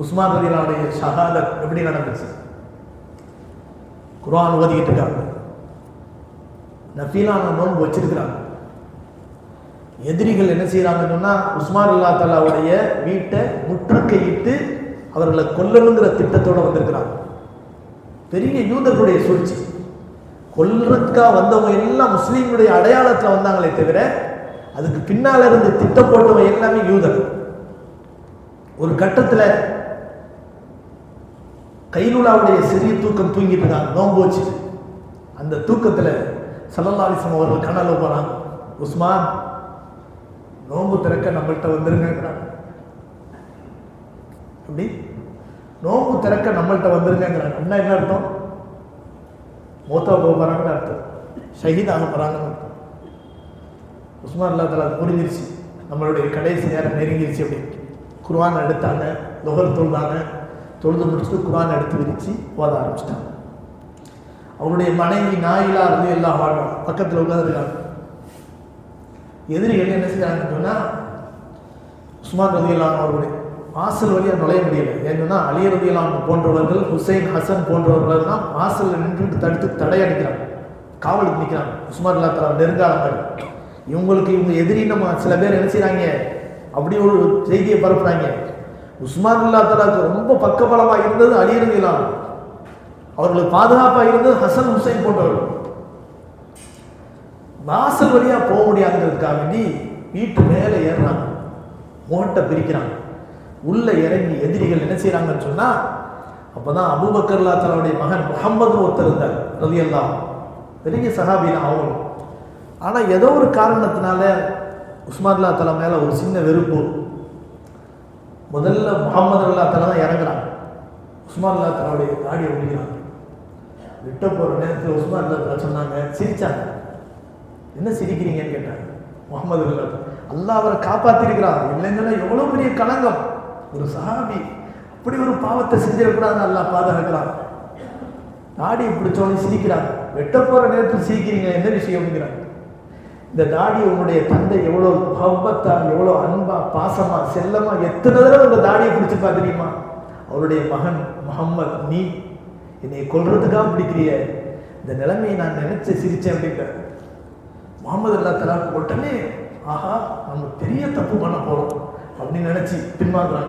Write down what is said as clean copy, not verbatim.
உஸ்மான் ரலியல்லாஹுடைய ஷஹாதத் எப்படி நடந்துச்சு? குர்ஆன் ஓதிக்கிட்டு இருக்காங்க, நஃபீலான நோன்பு வச்சிருக்கிறாங்க. எதிரிகள் என்ன செய்யறாங்கன்னு சொன்னா, உஸ்மான் ரலியல்லாஹு தஆலாவுடைய வீட்டை முற்றுகையிட்டு அவர்களை கொல்லணுங்கிற திட்டத்தோட வந்திருக்கிறாங்க. பெரிய யூதர்களுடைய சூழ்ச்சி. கொல்றதுக்காக வந்தவங்க எல்லாம் முஸ்லீம்களுடைய அடையாளத்தில் வந்தாங்களே தவிர அதுக்கு பின்னால இருந்து திட்டம் போட்டவங்க எல்லாமே யூதர். ஒரு கட்டத்தில் கைலுலாவுடைய சிறிய தூக்கம் தூங்கிட்டு இருக்காங்க, நோன்பு வச்சு. அந்த தூக்கத்தில் ஸல்லல்லாஹு அலைஹி வஸல்லம் அவர்கள் கனவுல போறாங்க, உஸ்மான் நோன்பு திறக்க நம்மள்கிட்ட வந்துருங்கிறாங்க. அப்படி நோன்பு திறக்க நம்மள்கிட்ட வந்துருங்கிறாங்க. அப்படின்னா என்ன அர்த்தம்? மூத்தா போக போறாங்கன்னு அர்த்தம், ஷஹீதாக போறாங்கன்னு அர்த்தம். உஸ்மான் ரலியல்லாஹு தஆலா புரிஞ்சிருச்சு, நம்மளுடைய கடைசி நேரம் நெருங்கிருச்சு. அப்படி குர்ஆன் எடுத்தாங்க, லுஹர் தொழுதாங்க, தொழுது முடிச்சுட்டு குர்ஆன் எடுத்து விரிச்சு ஓத ஆரம்பிச்சிட்டாங்க. அவருடைய மனைவி நாயிலா ரலியல்லாஹு அன்ஹா பக்கத்தில் உட்கார்ந்துருக்காங்க. எதிரிகள் என்ன செய்யறாங்கன்னு சொன்னா, உஸ்மான் ரலியல்லாஹு அன்ஹு அவருடைய வாசல் வழியாக நுழைய முடியல. ஏன்னா அலி ரலியல்லாஹு அன்ஹு போன்றவர்கள், ஹுசைன் ஹசன் போன்றவர்கள் தான் வாசலில் நின்று தடுத்து தடையடிக்கிறாங்க, காவலுக்கு நிற்கிறாங்க. உஸ்மான் ரலியல்லாஹு தஆலா நெருங்காத மாதிரி. இவங்க எதிரி நம்ம சில பேர் என்ன செய்யறாங்க, அப்படி ஒரு செய்தியை பரப்புறாங்க. உஸ்மான் ரலியல்லாஹு தஆலாவுக்கு ரொம்ப பக்கபலமாக இருந்தது அலி ரலியல்லாஹு அன்ஹு, அவர்களுக்கு பாதுகாப்பாக இருந்தது ஹசன் ஹுசைன் போன்றவர்கள். வாசல் வழியாக போக முடியாதுங்கிறதுக்காக வேண்டி வீட்டு மேலே ஏறுறாங்க, மோட்டை பிரிக்கிறாங்க. உள்ள இறங்கி எதிரிகள் என்ன செய்யறாங்கன்னு சொன்னா, அப்பதான் அபூபக்கர் ரலியல்லாஹு தஆலாவுடைய மகன் முஹம்மது ஒருத்தர் இருந்தார் ரலியல்லாஹு, பெரிய சஹாபி தான் அவங்களும். ஆனா ஏதோ ஒரு காரணத்தினால உஸ்மான் ரலியல்லாஹு தஆலா மேல ஒரு சின்ன வெறுப்பு. முதல்ல முஹம்மது ரலியல்லாஹு தஆலா தான் இறங்குறாங்க, உஸ்மான் ரலியல்லாஹு தஆலாவுடைய தாடியை ஒழிக்கிறாங்க. விட்ட போற நேரத்தில் உஸ்மான் ரலியல்லாஹு தஆலா சொன்னாங்க, சிரிச்சாங்க. என்ன சிரிக்கிறீங்கன்னு கேட்டாங்க. முஹம்மது ரலியல்லாஹு தஆலா அல்லாஹ் அவரை காப்பாத்திருக்கிறார், இல்லைன்னா எவ்வளவு பெரிய களங்கம், ஒரு சஹாபி அப்படி ஒரு பாவத்தை செஞ்சிடக்கூடாதுன்னு அல்லாஹ் பாதுகாக்கிறான். தாடியை பிடிச்சவனே சிரிக்கிறாங்க. வெட்ட போற நேரத்தில் சிரிக்கிறீங்க, என்ன விஷயம்ங்கிறாங்க. இந்த தாடி உங்களுடைய தந்தை எவ்வளவு முஹப்பத்தா, எவ்வளவு அன்பா, பாசமா, செல்லமா எத்தனை தடவை உங்க தாடியை பிடிச்சிருப்பா தெரியுமா? அவருடைய மகன் முஹம்மத், நீ என்னை கொல்றதுக்காக பிடிக்கிறிய, இந்த நிலைமையை நான் நினைச்சு சிரிச்சேன் அப்படிங்கிற. முஹம்மது ரலியல்லாஹு தஆலா உடனே ஆஹா நம்ம பெரிய தப்பு பண்ண போறோம் அப்படின்னு நினைச்சு பின்வாங்குறாங்க.